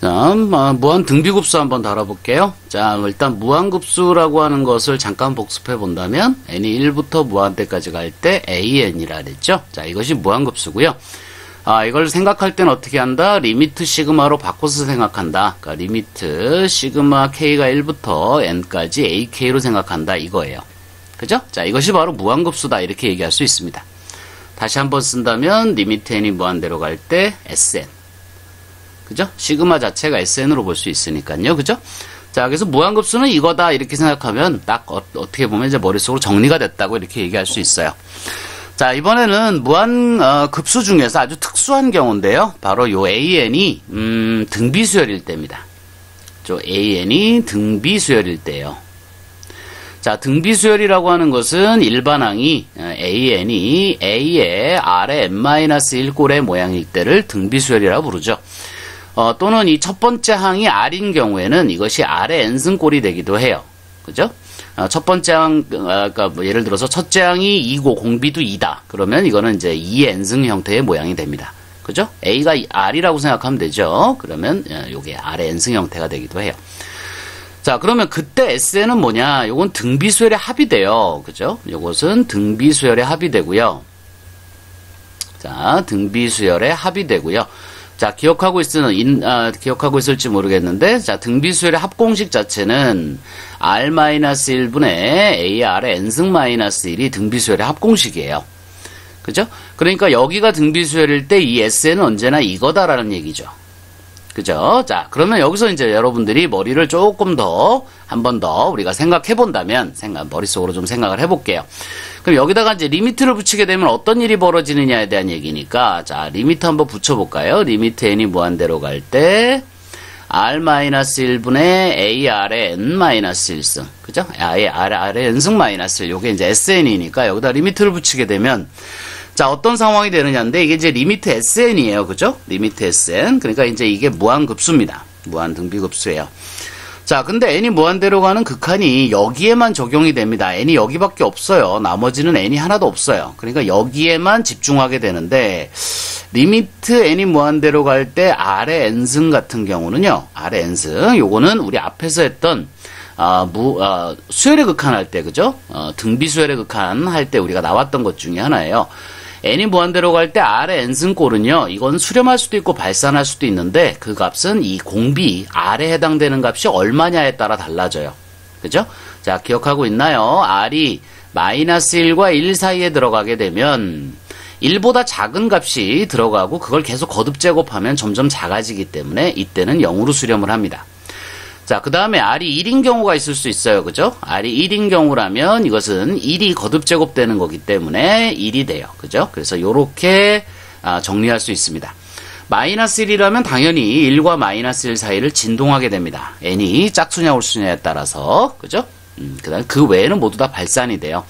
자, 무한 등비급수 한번 다뤄볼게요. 자, 일단 무한급수라고 하는 것을 잠깐 복습해 본다면 n이 1부터 무한대까지 갈 때 an이라 그랬죠. 자, 이것이 무한급수고요. 이걸 생각할 땐 어떻게 한다? 리미트 시그마로 바꿔서 생각한다. 그러니까 리미트 시그마 k가 1부터 n까지 ak로 생각한다 이거예요. 그죠? 자, 이것이 바로 무한급수다 이렇게 얘기할 수 있습니다. 다시 한번 쓴다면 리미트 n이 무한대로 갈 때 sn. 그죠? 시그마 자체가 SN으로 볼 수 있으니까요. 그죠? 자, 그래서 무한급수는 이거다 이렇게 생각하면 딱 어떻게 보면 이제 머릿속으로 정리가 됐다고 이렇게 얘기할 수 있어요. 자, 이번에는 급수 중에서 아주 특수한 경우인데요. 바로 요 AN이 등비수열일 때입니다. AN이 등비수열일 때예요. 자, 등비수열이라고 하는 것은 일반항이 AN이 A의 R의 n-1 꼴의 모양일 때를 등비수열이라고 부르죠. 또는 이 첫 번째 항이 R인 경우에는 이것이 R의 n승꼴이 되기도 해요. 그죠? 첫 번째 항, 그러니까 예를 들어서 첫째 항이 2고 공비도 2다. 그러면 이거는 이제 2의 n승 형태의 모양이 됩니다. 그죠? A가 R이라고 생각하면 되죠. 그러면 요게 R의 n승 형태가 되기도 해요. 자, 그러면 그때 SN은 뭐냐? 요건 등비수열의 합이 돼요. 그죠? 요것은 등비수열의 합이 되고요. 자, 등비수열의 합이 되고요. 자, 기억하고 있을지 모르겠는데, 자, 등비수열의 합공식 자체는 R-1분의 AR의 n승-1이 등비수열의 합공식이에요. 그죠? 그러니까 여기가 등비수열일 때 이 SN은 언제나 이거다라는 얘기죠. 그죠? 자, 그러면 여기서 이제 여러분들이 머리를 조금 더, 한 번 더 우리가 생각해 본다면, 머릿속으로 좀 생각을 해볼게요. 그럼 여기다가 이제 리미트를 붙이게 되면 어떤 일이 벌어지느냐에 대한 얘기니까, 자, 리미트 한번 붙여볼까요? 리미트 n이 무한대로 갈 때, R-1분의 AR의 n-1승. 그죠? R의 n승-1. 요게 이제 SN이니까 여기다 리미트를 붙이게 되면, 자, 어떤 상황이 되느냐인데, 이게 이제 리미트 SN이에요. 그죠? 리미트 SN. 그러니까 이제 이게 무한급수입니다. 무한등비급수예요. 자, 근데 n이 무한대로 가는 극한이 여기에만 적용이 됩니다. n이 여기밖에 없어요. 나머지는 n이 하나도 없어요. 그러니까 여기에만 집중하게 되는데, 리미트 n이 무한대로 갈 때 R의 n승 같은 경우는요, R의 n승. 요거는 우리 앞에서 했던, 수열의 극한 할 때, 그죠? 등비수열의 극한 할 때 우리가 나왔던 것 중에 하나예요. n이 무한대로 갈 때 R의 n승꼴은요, 이건 수렴할 수도 있고 발산할 수도 있는데, 그 값은 이 공비, R에 해당되는 값이 얼마냐에 따라 달라져요. 그죠? 자, 기억하고 있나요? R이 -1과 1 사이에 들어가게 되면, 1보다 작은 값이 들어가고, 그걸 계속 거듭 제곱하면 점점 작아지기 때문에, 이때는 0으로 수렴을 합니다. 자, 그 다음에 R이 1인 경우가 있을 수 있어요. 그죠? R이 1인 경우라면 이것은 1이 거듭 제곱되는 거기 때문에 1이 돼요. 그죠? 그래서 요렇게 정리할 수 있습니다. -1이라면 당연히 1과 -1 사이를 진동하게 됩니다. n이 짝수냐 홀수냐에 따라서. 그죠? 그 다음 그 외에는 모두 다 발산이 돼요.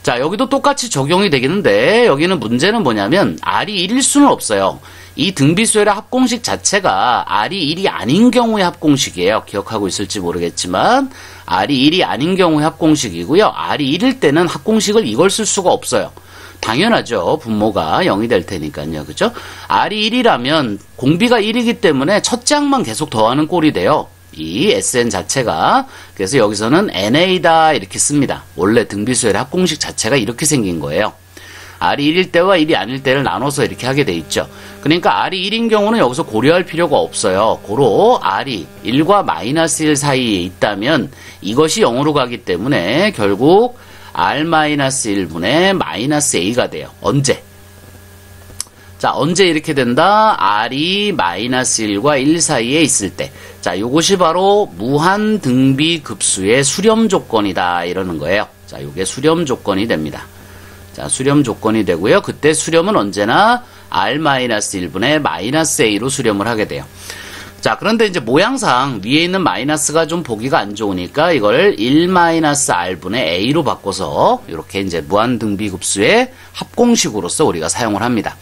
자, 여기도 똑같이 적용이 되겠는데, 여기는 문제는 뭐냐면 R이 1일 수는 없어요. 이 등비수열의 합공식 자체가 R이 1이 아닌 경우의 합공식이에요. 기억하고 있을지 모르겠지만 R이 1이 아닌 경우의 합공식이고요. R이 1일 때는 합공식을 이걸 쓸 수가 없어요. 당연하죠. 분모가 0이 될 테니까요. 그죠? R이 1이라면 공비가 1이기 때문에 첫째 항만 계속 더하는 꼴이 돼요. 이 SN 자체가. 그래서 여기서는 NA다 이렇게 씁니다. 원래 등비수열의 합공식 자체가 이렇게 생긴 거예요. R이 1일 때와 1이 아닐 때를 나눠서 이렇게 하게 돼 있죠. 그러니까 R이 1인 경우는 여기서 고려할 필요가 없어요. 고로 R이 1과 -1 사이에 있다면 이것이 0으로 가기 때문에 결국 R-1분의 -A가 돼요. 언제? 자, 언제 이렇게 된다? R이 -1과 1 사이에 있을 때. 자, 요것이 바로 무한 등비 급수의 수렴 조건이다 이러는 거예요. 자, 요게 수렴 조건이 됩니다. 자, 수렴 조건이 되고요. 그때 수렴은 언제나 R-1분의 -A로 수렴을 하게 돼요. 자, 그런데 이제 모양상 위에 있는 마이너스가 좀 보기가 안 좋으니까 이걸 1-R분의 A로 바꿔서 이렇게 이제 무한등비급수의 합공식으로서 우리가 사용을 합니다.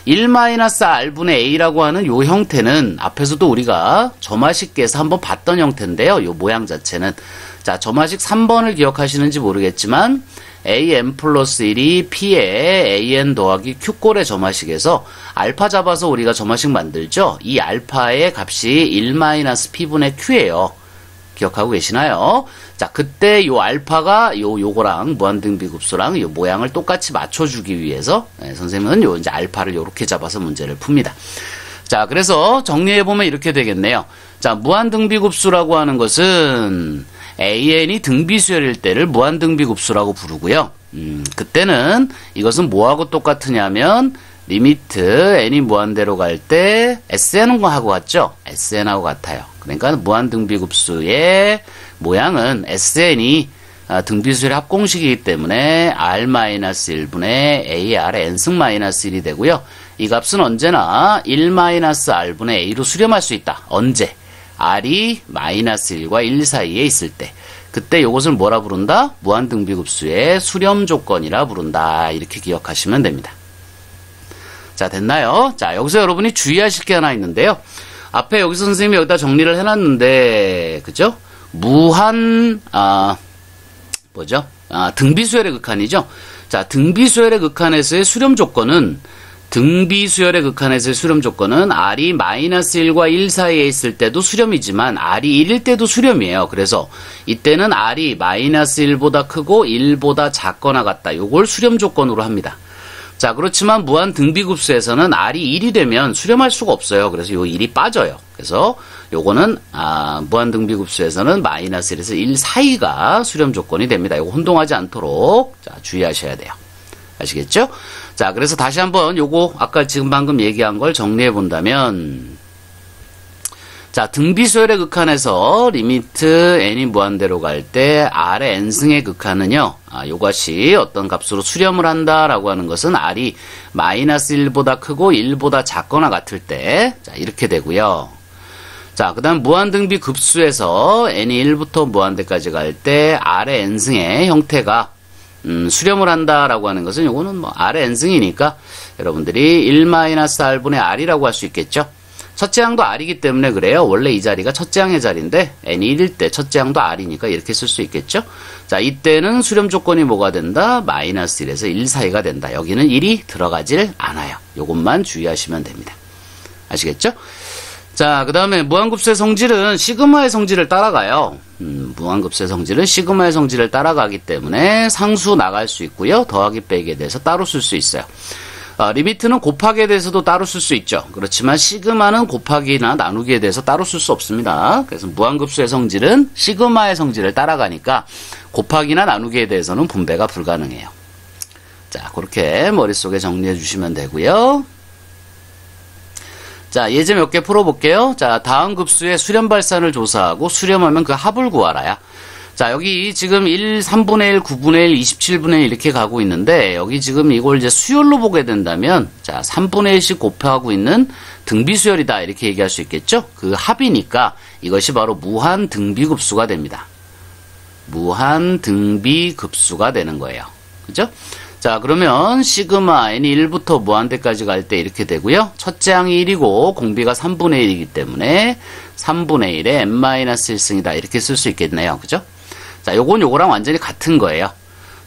1-R분의 A라고 하는 요 형태는 앞에서도 우리가 점화식계에서 한번 봤던 형태인데요. 요 모양 자체는. 자, 점화식 3번을 기억하시는지 모르겠지만 an 플러스 1이 p에 an 더하기 q꼴의 점화식에서 알파 잡아서 우리가 점화식 만들죠. 이 알파의 값이 1-p분의 q예요. 기억하고 계시나요? 자, 그때 요 알파가 요거랑 무한등비급수랑 요 모양을 똑같이 맞춰주기 위해서 선생님은 요 이제 알파를 요렇게 잡아서 문제를 풉니다. 자, 그래서 정리해보면 이렇게 되겠네요. 자, 무한등비급수라고 하는 것은 an이 등비수열일 때를 무한등비급수라고 부르고요. 그때는 이것은 뭐하고 똑같으냐면 리미트 n이 무한대로 갈 때 sn하고 같죠? sn하고 같아요. 그러니까 무한등비급수의 모양은 sn이 등비수열의 합공식이기 때문에 r-1분의 ar n승 -1이 되고요. 이 값은 언제나 1-r분의 a로 수렴할 수 있다. 언제? r이 -1과 1 사이에 있을 때. 그때 이것을 뭐라 부른다? 무한등비급수의 수렴 조건이라 부른다. 이렇게 기억하시면 됩니다. 자, 됐나요? 자, 여기서 여러분이 주의하실 게 하나 있는데요. 앞에 여기서 선생님이 여기다 정리를 해놨는데, 그죠? 등비수열의 극한이죠? 자, 등비수열의 극한에서의 수렴 조건은 등비수열의 극한에서의 수렴 조건은 r이 -1과 1 사이에 있을 때도 수렴이지만 r이 1일 때도 수렴이에요. 그래서 이때는 r이 -1보다 크고 1보다 작거나 같다. 요걸 수렴 조건으로 합니다. 자, 그렇지만 무한등비급수에서는 r이 1이 되면 수렴할 수가 없어요. 그래서 요 1이 빠져요. 그래서 요거는 무한등비급수에서는 -1에서 1 사이가 수렴 조건이 됩니다. 요거 혼동하지 않도록 자, 주의하셔야 돼요. 아시겠죠? 자, 그래서 다시 한번 요거 아까 지금 방금 얘기한 걸 정리해 본다면, 자, 등비수열의 극한에서 리미트 n이 무한대로 갈 때 r의 n승의 극한은요, 요것이 어떤 값으로 수렴을 한다라고 하는 것은 r이 -1보다 크고 1보다 작거나 같을 때, 자, 이렇게 되고요. 자, 그 다음 무한등비 급수에서 n이 1부터 무한대까지 갈 때 r의 n승의 형태가 수렴을 한다라고 하는 것은 요거는 뭐 r의 n승이니까 여러분들이 1-r분의 r이라고 할 수 있겠죠. 첫째 항도 r이기 때문에 그래요. 원래 이 자리가 첫째 항의 자리인데 n이 1일 때 첫째 항도 r이니까 이렇게 쓸 수 있겠죠. 자, 이때는 수렴 조건이 뭐가 된다? -1에서 1 사이가 된다. 여기는 1이 들어가질 않아요. 요것만 주의하시면 됩니다. 아시겠죠? 자, 그 다음에 무한급수의 성질은 시그마의 성질을 따라가요. 무한급수의 성질은 시그마의 성질을 따라가기 때문에 상수 나갈 수 있고요. 더하기 빼기에 대해서 따로 쓸 수 있어요. 리미트는 곱하기에 대해서도 따로 쓸 수 있죠. 그렇지만 시그마는 곱하기나 나누기에 대해서 따로 쓸 수 없습니다. 그래서 무한급수의 성질은 시그마의 성질을 따라가니까 곱하기나 나누기에 대해서는 분배가 불가능해요. 자, 그렇게 머릿속에 정리해 주시면 되고요. 자, 예제 몇 개 풀어볼게요. 자, 다음 급수의 수렴 발산을 조사하고 수렴하면 그 합을 구하라야. 자, 여기 지금 3분의 1, 9분의 1, 27분의 1 이렇게 가고 있는데, 여기 지금 이걸 이제 수열로 보게 된다면, 자, 3분의 1씩 곱하고 있는 등비수열이다. 이렇게 얘기할 수 있겠죠? 그 합이니까 이것이 바로 무한등비급수가 됩니다. 무한등비급수가 되는 거예요. 그죠? 자, 그러면 시그마 n이 1부터 무한대까지 갈 때 이렇게 되고요. 첫째 항이 1이고 공비가 3분의 1이기 때문에 3분의 1에 n-1승이다. 이렇게 쓸 수 있겠네요. 그죠? 자, 요거랑 완전히 같은 거예요.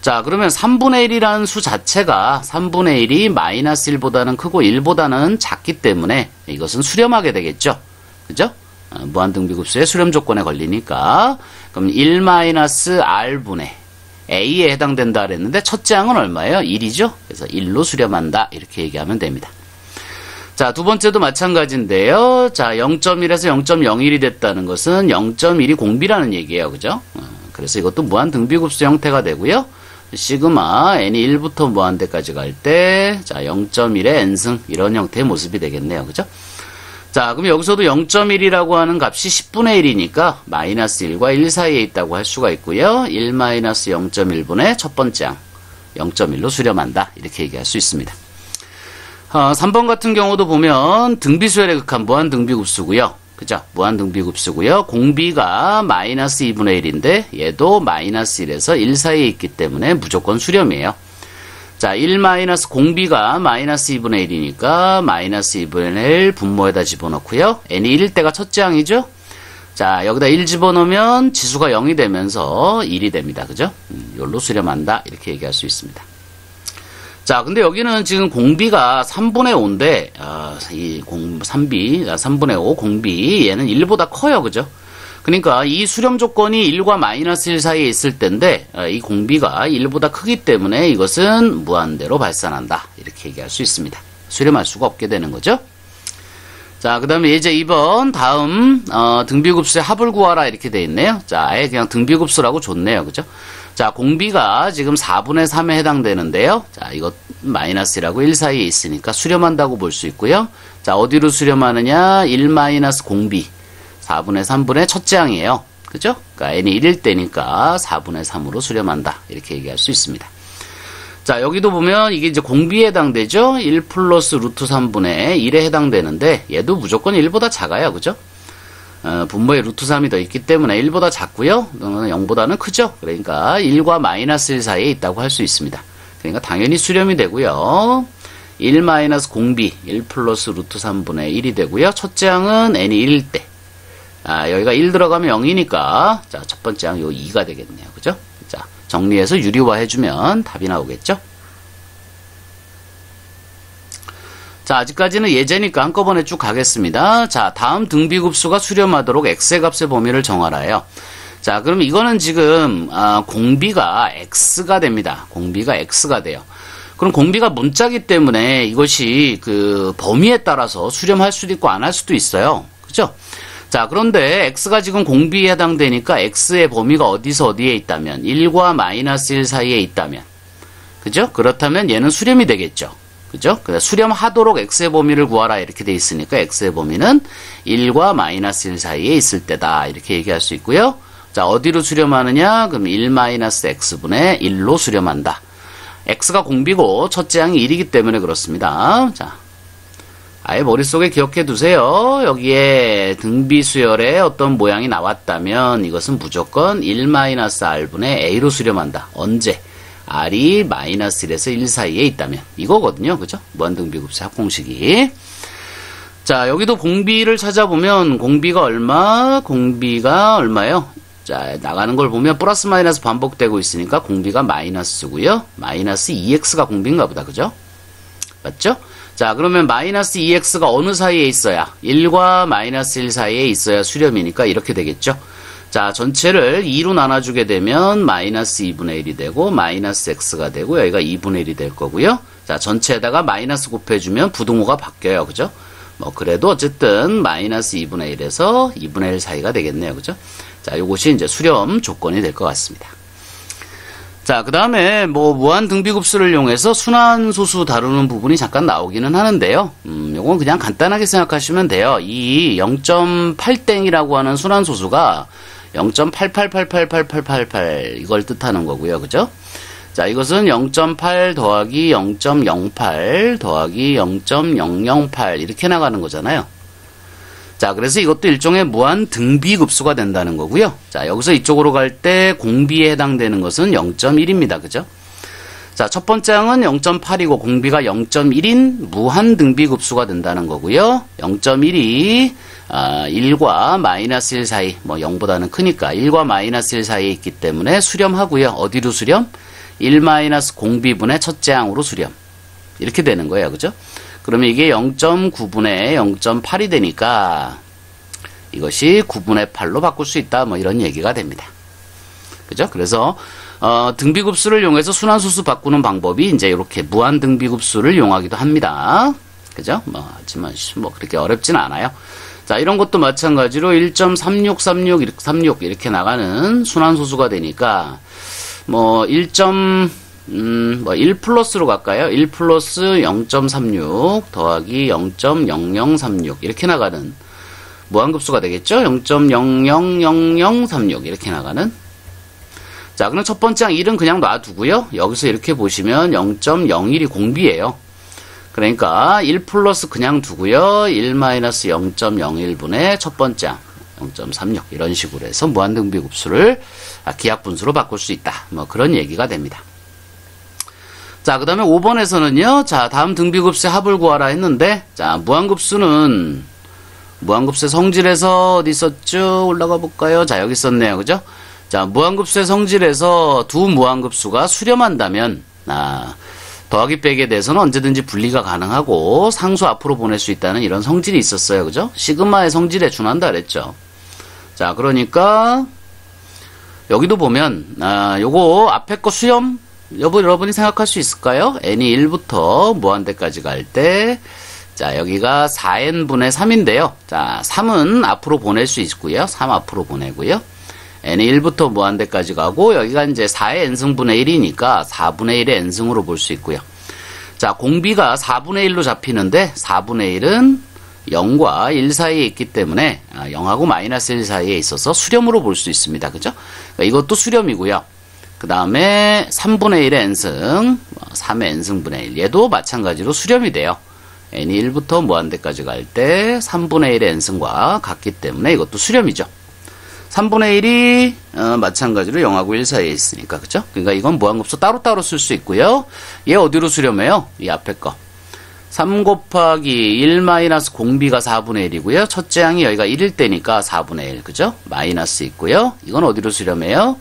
자, 그러면 3분의 1이라는 수 자체가 3분의 1이 -1보다는 크고 1보다는 작기 때문에 이것은 수렴하게 되겠죠. 그죠? 무한등비급수의 수렴 조건에 걸리니까. 그럼 1-r분의 A에 해당된다 그랬는데 첫째 항은 얼마예요? 1이죠? 그래서 1로 수렴한다. 이렇게 얘기하면 됩니다. 자, 두 번째도 마찬가지인데요. 자, 0.1에서 0.01이 됐다는 것은 0.1이 공비라는 얘기예요. 그죠? 그래서 이것도 무한등비급수 형태가 되고요. 시그마 n이 1부터 무한대까지 갈 때 자, 0.1의 n승 이런 형태의 모습이 되겠네요. 그죠? 자, 그럼 여기서도 0.1이라고 하는 값이 10분의 1이니까 -1과 1 사이에 있다고 할 수가 있고요. 1-0.1분의 첫 번째 항 0.1로 수렴한다. 이렇게 얘기할 수 있습니다. 3번 같은 경우도 보면 등비수열의 극한 무한등비급수고요. 그죠? 무한등비급수고요. 공비가 -2분의 1인데 얘도 -1에서 1 사이에 있기 때문에 무조건 수렴이에요. 자, 1 공비가 -2분의 1이니까 -2분의 1 분모에다 집어넣고요. n이 1일 때가 첫째 항이죠. 자, 여기다 1 집어넣으면 지수가 0이 되면서 1이 됩니다. 그죠? 요로 수렴한다. 이렇게 얘기할 수 있습니다. 자, 근데 여기는 지금 공비가 3분의 5인데, 3분의 5 공비, 얘는 1보다 커요. 그죠? 그러니까 이 수렴 조건이 1과 마이너스 1 사이에 있을 때인데, 이 공비가 1보다 크기 때문에 이것은 무한대로 발산한다. 이렇게 얘기할 수 있습니다. 수렴할 수가 없게 되는 거죠. 자, 그 다음에 이제 2번, 다음, 등비급수의 합을 구하라. 이렇게 돼 있네요. 자, 아예 그냥 등비급수라고 줬네요. 그죠? 자, 공비가 지금 4분의 3에 해당되는데요. 자, 이거 마이너스라고 1 사이에 있으니까 수렴한다고 볼 수 있고요. 자, 어디로 수렴하느냐? 1 마이너스 공비. 4분의 3분의 첫째 항이에요. 그죠? 그러니까 n이 1일 때니까 4분의 3으로 수렴한다. 이렇게 얘기할 수 있습니다. 자, 여기도 보면 이게 이제 공비에 해당되죠? 1 플러스 루트 3분의 1에 해당되는데 얘도 무조건 1보다 작아요. 그죠? 분모에 루트 3이 더 있기 때문에 1보다 작고요. 0보다는 크죠. 그러니까 1과 마이너스 1 사이에 있다고 할 수 있습니다. 그러니까 당연히 수렴이 되고요. 1 마이너스 공비 1 플러스 루트 3분의 1이 되고요. 첫째 항은 n이 1일 때. 여기가 1 들어가면 0이니까 자, 첫 번째 항 요 2가 되겠네요. 그죠? 자, 정리해서 유리화 해주면 답이 나오겠죠? 자, 아직까지는 예제니까 한꺼번에 쭉 가겠습니다. 자, 다음 등비급수가 수렴하도록 x의 값의 범위를 정하라요. 자, 그럼 이거는 지금 공비가 x가 됩니다. 공비가 x가 돼요. 그럼 공비가 문자기 때문에 이것이 그 범위에 따라서 수렴할 수도 있고 안 할 수도 있어요. 그죠? 자, 그런데 x가 지금 공비에 해당되니까 x의 범위가 어디서 어디에 있다면 1과 마이너스 1 사이에 있다면 그죠? 그렇다면 얘는 수렴이 되겠죠. 그죠? 수렴하도록 x의 범위를 구하라 이렇게 돼 있으니까 x의 범위는 1과 마이너스 1 사이에 있을 때다 이렇게 얘기할 수 있고요. 자, 어디로 수렴하느냐? 그럼 1 마이너스 x분의 1로 수렴한다. x가 공비고 첫째 항이 1이기 때문에 그렇습니다. 자, 아예 머릿속에 기억해 두세요. 여기에 등비수열에 어떤 모양이 나왔다면 이것은 무조건 1 마이너스 r분의 a로 수렴한다. 언제? r이 마이너스 1에서 1 사이에 있다면 이거거든요. 그죠? 무한등비급수 합공식이. 자, 여기도 공비를 찾아보면 공비가 얼마? 공비가 얼마예요? 자, 나가는 걸 보면 플러스 마이너스 반복되고 있으니까 공비가 마이너스고요. 마이너스 2x가 공비인가 보다. 그죠? 맞죠? 자, 그러면 마이너스 2x가 어느 사이에 있어야? 1과 마이너스 1 사이에 있어야 수렴이니까 이렇게 되겠죠? 자, 전체를 2로 나눠주게 되면 마이너스 2분의 1이 되고 마이너스 x가 되고 여기가 2분의 1이 될 거고요. 자, 전체에다가 마이너스 곱해주면 부등호가 바뀌어요. 그죠? 뭐 그래도 어쨌든 마이너스 2분의 1에서 2분의 1 사이가 되겠네요. 그죠? 자, 요것이 이제 수렴 조건이 될 것 같습니다. 자, 그 다음에 뭐 무한 등비급수를 이용해서 순환소수 다루는 부분이 잠깐 나오기는 하는데요. 요건 그냥 간단하게 생각하시면 돼요. 이 0.8땡이라고 하는 순환소수가 0.8888888 이걸 뜻하는 거고요. 그죠? 자, 이것은 0.8 더하기 0.08 더하기 0.008 이렇게 나가는 거잖아요. 자, 그래서 이것도 일종의 무한 등비급수가 된다는 거고요. 자, 여기서 이쪽으로 갈 때 공비에 해당되는 것은 0.1입니다. 그죠? 자, 첫 번째 항은 0.8이고 공비가 0.1인 무한 등비급수가 된다는 거고요. 0.1이 1과 마이너스 1 사이, 뭐 0보다는 크니까 1과 마이너스 1 사이에 있기 때문에 수렴하고요. 어디로 수렴? 1 마이너스 공비분의 첫째 항으로 수렴. 이렇게 되는 거예요. 그죠? 그러면 이게 0.9분의 0.8이 되니까 이것이 9분의 8로 바꿀 수 있다. 뭐 이런 얘기가 됩니다. 그죠? 그래서 등비급수를 이용해서 순환소수 바꾸는 방법이 이제 이렇게 무한 등비급수를 이용하기도 합니다. 그죠? 뭐 하지만 뭐 그렇게 어렵진 않아요. 자, 이런 것도 마찬가지로 1.3636 이렇게 나가는 순환소수가 되니까 뭐 1 플러스로 갈까요? 1 플러스 0.36 더하기 0.0036 이렇게 나가는 무한급수가 되겠죠? 0.000036 이렇게 나가는. 자, 그럼 첫 번째 항 1은 그냥 놔두고요. 여기서 이렇게 보시면 0.01이 공비예요. 그러니까 1 플러스 그냥 두고요. 1 마이너스 0.01분의 첫 번째 항 0.36 이런 식으로 해서 무한등비급수를 기하분수로 바꿀 수 있다. 뭐 그런 얘기가 됩니다. 자, 그 다음에 5번에서는요, 자, 다음 등비급수의 합을 구하라 했는데, 자, 무한급수는, 무한급수의 성질에서 어디 있었죠? 올라가 볼까요? 자, 여기 있었네요. 그죠? 자, 무한급수의 성질에서 두 무한급수가 수렴한다면, 더하기 빼기에 대해서는 언제든지 분리가 가능하고 상수 앞으로 보낼 수 있다는 이런 성질이 있었어요. 그죠? 시그마의 성질에 준한다 그랬죠. 자, 그러니까 여기도 보면 요거 앞에 거 수렴 여러분이 생각할 수 있을까요? n이 1부터 무한대까지 갈 때, 자, 여기가 4n분의 3인데요. 자, 3은 앞으로 보낼 수 있고요. 3 앞으로 보내고요. n이 1부터 무한대까지 가고, 여기가 이제 4의 n승분의 1이니까 4분의 1의 n승으로 볼 수 있고요. 자, 공비가 4분의 1로 잡히는데, 4분의 1은 0과 1 사이에 있기 때문에, 0하고 마이너스 1 사이에 있어서 수렴으로 볼 수 있습니다. 그죠? 그러니까 이것도 수렴이고요. 그 다음에 3분의 1의 n승, 3의 n승분의 1. 얘도 마찬가지로 수렴이 돼요. n이 1부터 무한대까지 갈 때 3분의 1의 n승과 같기 때문에 이것도 수렴이죠. 3분의 1이 마찬가지로 0하고 1 사이에 있으니까, 그죠? 그러니까 이건 무한급수 따로따로 쓸 수 있고요. 얘 어디로 수렴해요? 이 앞에 거. 3 곱하기 1 마이너스 공비가 4분의 1이고요. 첫째 항이 여기가 1일 때니까 4분의 1, 그죠? 마이너스 있고요. 이건 어디로 수렴해요?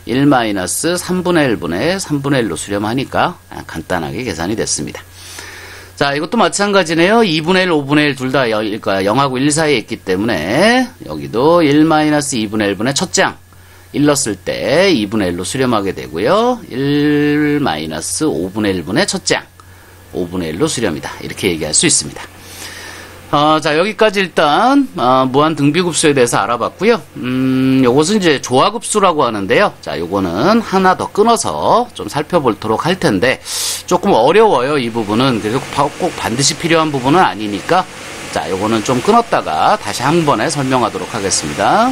1 마이너스 3분의 1분의 3분의 1로 수렴하니까 간단하게 계산이 됐습니다. 자, 이것도 마찬가지네요. 2분의 1, 5분의 1 둘 다 0하고 1 사이에 있기 때문에 여기도 1 마이너스 2분의 1분의 첫째 항 1 넣었을 때 2분의 1로 수렴하게 되고요. 1 마이너스 5분의 1분의 첫째 항 5분의 1로 수렴이다. 이렇게 얘기할 수 있습니다. 자, 여기까지 일단 무한 등비급수에 대해서 알아봤고요. 요것은 이제 조화급수라고 하는데요. 자, 요거는 하나 더 끊어서 좀 살펴보도록 할 텐데 조금 어려워요, 이 부분은. 그래서 꼭 반드시 필요한 부분은 아니니까, 자, 요거는 좀 끊었다가 다시 한 번에 설명하도록 하겠습니다.